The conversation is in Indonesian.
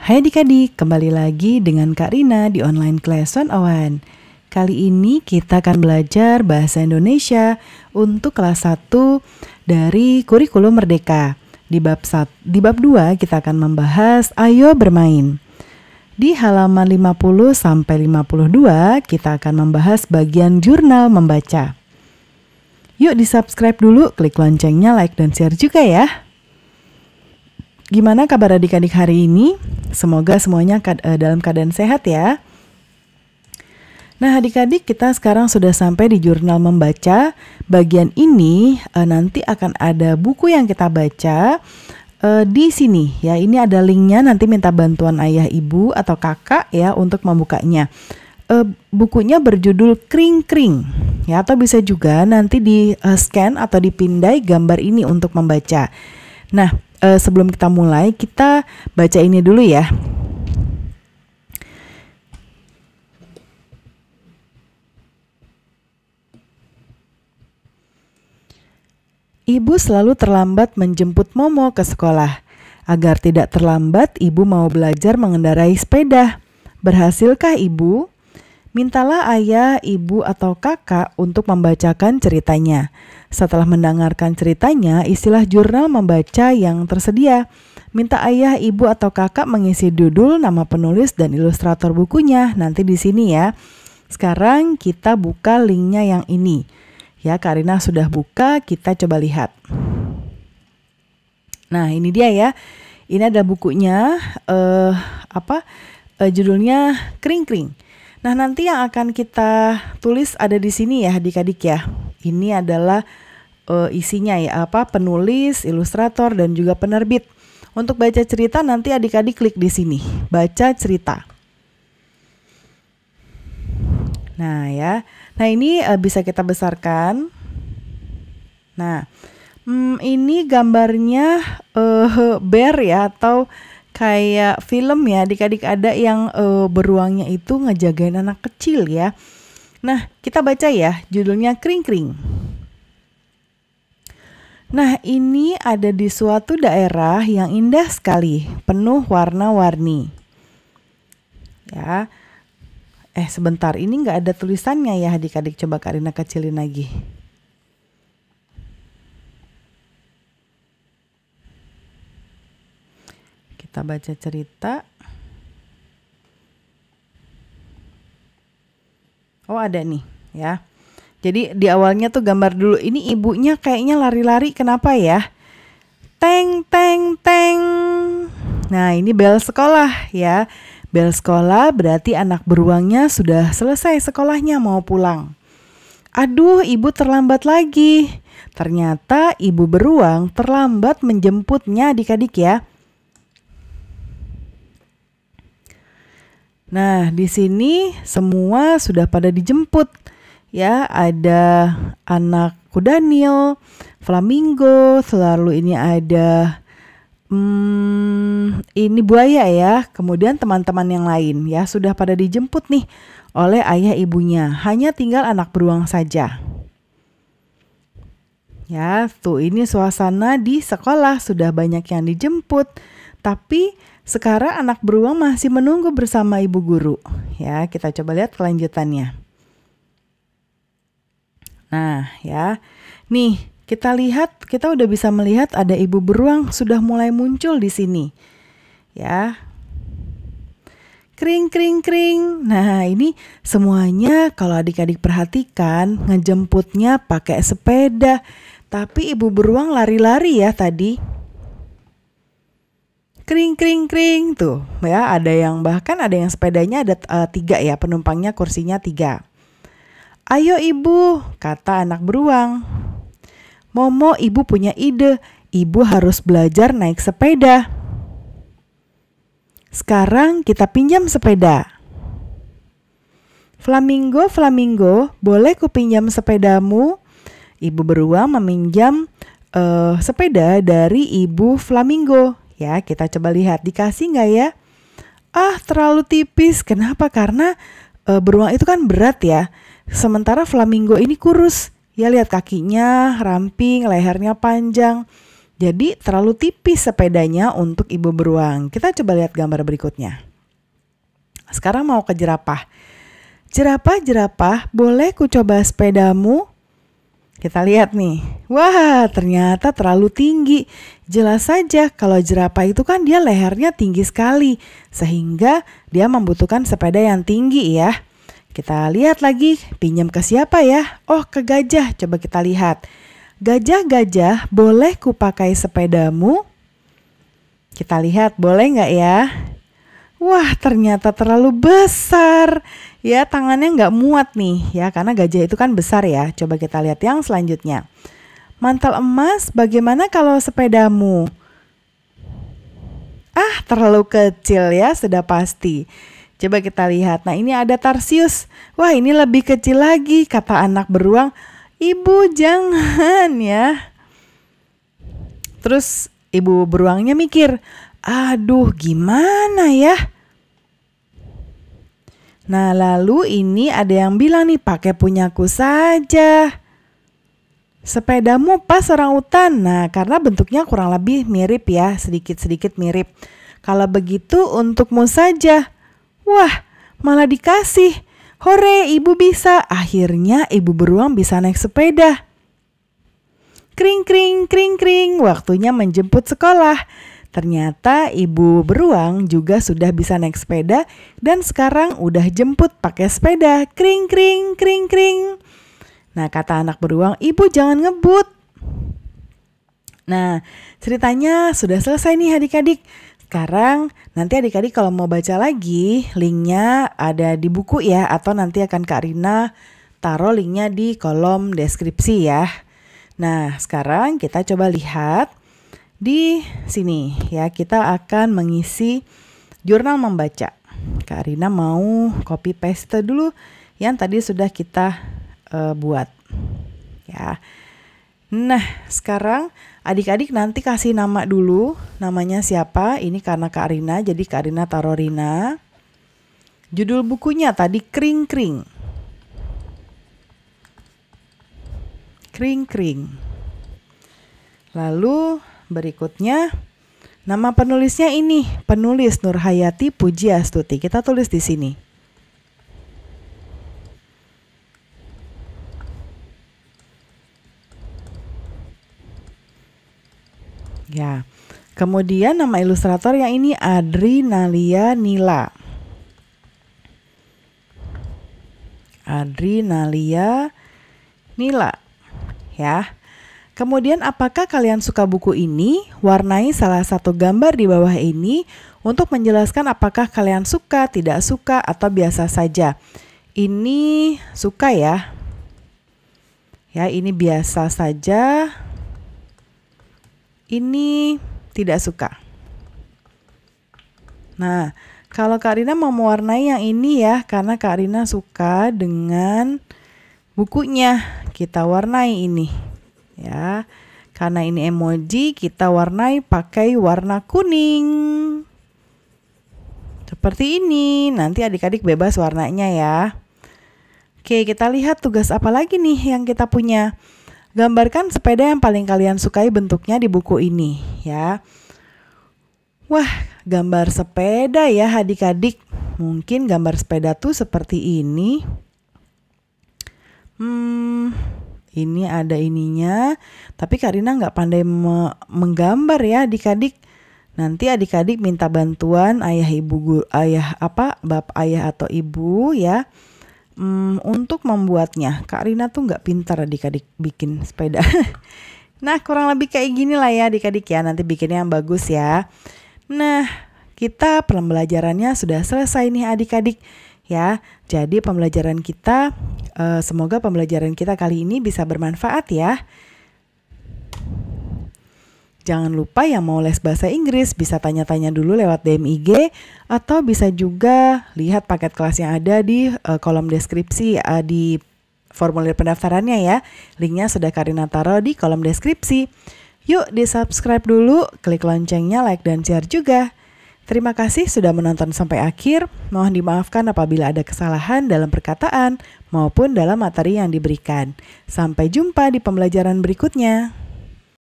Hai adik-adik, kembali lagi dengan Kak Rina di online class 101. Kali ini kita akan belajar bahasa Indonesia untuk kelas 1 dari kurikulum Merdeka. Di bab 2 kita akan membahas Ayo Bermain. Di halaman 50 sampai 52 kita akan membahas bagian jurnal membaca. Yuk di-subscribe dulu, klik loncengnya, like dan share juga ya. Gimana kabar adik-adik hari ini? Semoga semuanya dalam keadaan sehat ya. Nah adik-adik, kita sekarang sudah sampai di jurnal membaca. Bagian ini nanti akan ada buku yang kita baca di sini ya. Ini ada linknya, nanti minta bantuan ayah, ibu atau kakak ya untuk membukanya. Bukunya berjudul Kring Kring ya, atau bisa juga nanti di scan atau dipindai gambar ini untuk membaca. Nah, sebelum kita mulai, kita baca ini dulu ya. Ibu selalu terlambat menjemput Momo ke sekolah. Agar tidak terlambat, ibu mau belajar mengendarai sepeda. Berhasilkah ibu? Mintalah ayah, ibu, atau kakak untuk membacakan ceritanya. Setelah mendengarkan ceritanya, istilah jurnal membaca yang tersedia. Minta ayah, ibu, atau kakak mengisi judul, nama penulis, dan ilustrator bukunya. Nanti di sini ya. Sekarang kita buka linknya yang ini. Ya, Kak Rina sudah buka, kita coba lihat. Nah, ini dia ya. Ini ada bukunya, judulnya Kring Kring. Nah, nanti yang akan kita tulis ada di sini ya adik-adik ya. Ini adalah isinya ya, penulis, ilustrator, dan juga penerbit. Untuk baca cerita nanti adik-adik klik di sini, baca cerita. Nah ya, nah ini bisa kita besarkan. Nah, ini gambarnya bear ya, atau kayak film ya adik-adik, ada yang beruangnya itu ngejagain anak kecil ya. Nah kita baca ya, judulnya Kring Kring. Nah ini ada di suatu daerah yang indah sekali, penuh warna-warni. Ya, sebentar, ini nggak ada tulisannya ya adik-adik, coba Kak Rina kecilin lagi. Kita baca cerita. Oh ada nih ya. Jadi di awalnya tuh gambar dulu. Ini ibunya kayaknya lari-lari, kenapa ya? Teng teng teng. Nah ini bel sekolah ya. Bel sekolah berarti anak beruangnya sudah selesai sekolahnya, mau pulang. Aduh, ibu terlambat lagi. Ternyata ibu beruang terlambat menjemputnya adik-adik ya. Nah, di sini semua sudah pada dijemput. Ya, ada anak kuda Nil, flamingo, selalu ini ada ini buaya ya. Kemudian teman-teman yang lain ya sudah pada dijemput nih oleh ayah ibunya. Hanya tinggal anak beruang saja. Ya, tuh ini suasana di sekolah, sudah banyak yang dijemput. Tapi sekarang anak beruang masih menunggu bersama ibu guru. Ya, kita coba lihat kelanjutannya. Nah, ya. Nih, kita lihat, kita udah bisa melihat ada ibu beruang sudah mulai muncul di sini. Ya. Kring kring kring. Nah, ini semuanya kalau adik-adik perhatikan ngejemputnya pakai sepeda. Tapi ibu beruang lari-lari ya tadi. Kring kring kring tuh ya, ada yang bahkan ada yang sepedanya ada 3 ya, penumpangnya kursinya 3. Ayo ibu, kata anak beruang. Momo, ibu punya ide, ibu harus belajar naik sepeda. Sekarang kita pinjam sepeda. Flamingo, flamingo, boleh kupinjam sepedamu? Ibu beruang meminjam sepeda dari ibu flamingo. Ya, kita coba lihat, dikasih nggak ya? Ah, terlalu tipis. Kenapa? Karena beruang itu kan berat ya. Sementara flamingo ini kurus. Ya, lihat kakinya ramping, lehernya panjang. Jadi terlalu tipis sepedanya untuk ibu beruang. Kita coba lihat gambar berikutnya. Sekarang mau ke jerapah. Jerapah, boleh ku coba sepedamu? Kita lihat nih. Wah, ternyata terlalu tinggi. Jelas saja kalau jerapah itu kan dia lehernya tinggi sekali. Sehingga dia membutuhkan sepeda yang tinggi ya. Kita lihat lagi, pinjam ke siapa ya? Oh, ke gajah. Coba kita lihat. Gajah, boleh ku pakai sepedamu? Kita lihat, boleh nggak ya? Wah, ternyata terlalu besar. Ya, tangannya nggak muat nih ya, karena gajah itu kan besar ya. Coba kita lihat yang selanjutnya. Mantel emas, bagaimana kalau sepedamu? Ah, terlalu kecil ya, sudah pasti. Coba kita lihat. Nah, ini ada Tarsius. Wah, ini lebih kecil lagi, kata anak beruang. Ibu, jangan ya. Terus ibu beruangnya mikir, aduh, gimana ya? Nah, lalu ini ada yang bilang nih, pakai punyaku saja. Sepedamu pas orangutan. Nah, karena bentuknya kurang lebih mirip ya, sedikit-sedikit mirip. Kalau begitu untukmu saja. Wah, malah dikasih. Hore, ibu bisa. Akhirnya ibu beruang bisa naik sepeda. Kring, kring, kring, kring. Waktunya menjemput sekolah. Ternyata ibu beruang juga sudah bisa naik sepeda dan sekarang udah jemput pakai sepeda. Kring, kring, kring, kring. Nah, kata anak beruang, ibu jangan ngebut. Nah, ceritanya sudah selesai nih adik-adik. Sekarang nanti adik-adik kalau mau baca lagi, linknya ada di buku ya, atau nanti akan Kak Rina taruh linknya di kolom deskripsi ya. Nah, sekarang kita coba lihat di sini ya, kita akan mengisi jurnal membaca. Kak Rina mau copy paste dulu yang tadi sudah kita buat ya. Nah, sekarang adik-adik nanti kasih nama dulu, namanya siapa? Ini karena Kak Rina, jadi Kak Rina taruh Rina. Judul bukunya tadi Kring Kring. Kring Kring. Lalu berikutnya nama penulisnya ini, penulis Nurhayati Pujiastuti. Kita tulis di sini. Ya, kemudian nama ilustrator yang ini Adri Nalia Nila. Adri Nalia Nila, ya. Kemudian apakah kalian suka buku ini? Warnai salah satu gambar di bawah ini untuk menjelaskan apakah kalian suka, tidak suka, atau biasa saja. Ini suka ya. Ya, ini biasa saja. Ini tidak suka. Nah, kalau Kak Rina mau mewarnai yang ini ya, karena Kak Rina suka dengan bukunya, kita warnai ini. Ya, karena ini emoji, kita warnai pakai warna kuning. Seperti ini, nanti adik-adik bebas warnanya ya. Oke, kita lihat tugas apa lagi nih yang kita punya. Gambarkan sepeda yang paling kalian sukai bentuknya di buku ini ya. Wah, gambar sepeda ya adik-adik. Mungkin gambar sepeda tuh seperti ini. Ini ada ininya. Tapi Kak Rina nggak pandai menggambar ya adik-adik. Nanti adik-adik minta bantuan ayah bapak ayah atau ibu ya. Untuk membuatnya. Kak Rina tuh nggak pintar adik-adik bikin sepeda. Nah, kurang lebih kayak gini lah ya adik-adik ya. Nanti bikinnya yang bagus ya. Nah, kita pembelajarannya sudah selesai nih adik-adik ya. Jadi pembelajaran kita, semoga pembelajaran kita kali ini bisa bermanfaat ya. Jangan lupa yang mau les bahasa Inggris bisa tanya-tanya dulu lewat DM IG atau bisa juga lihat paket kelas yang ada di kolom deskripsi di formulir pendaftarannya ya. Linknya sudah Kak Rina taruh di kolom deskripsi. Yuk di subscribe dulu, klik loncengnya, like dan share juga. Terima kasih sudah menonton sampai akhir. Mohon dimaafkan apabila ada kesalahan dalam perkataan maupun dalam materi yang diberikan. Sampai jumpa di pembelajaran berikutnya.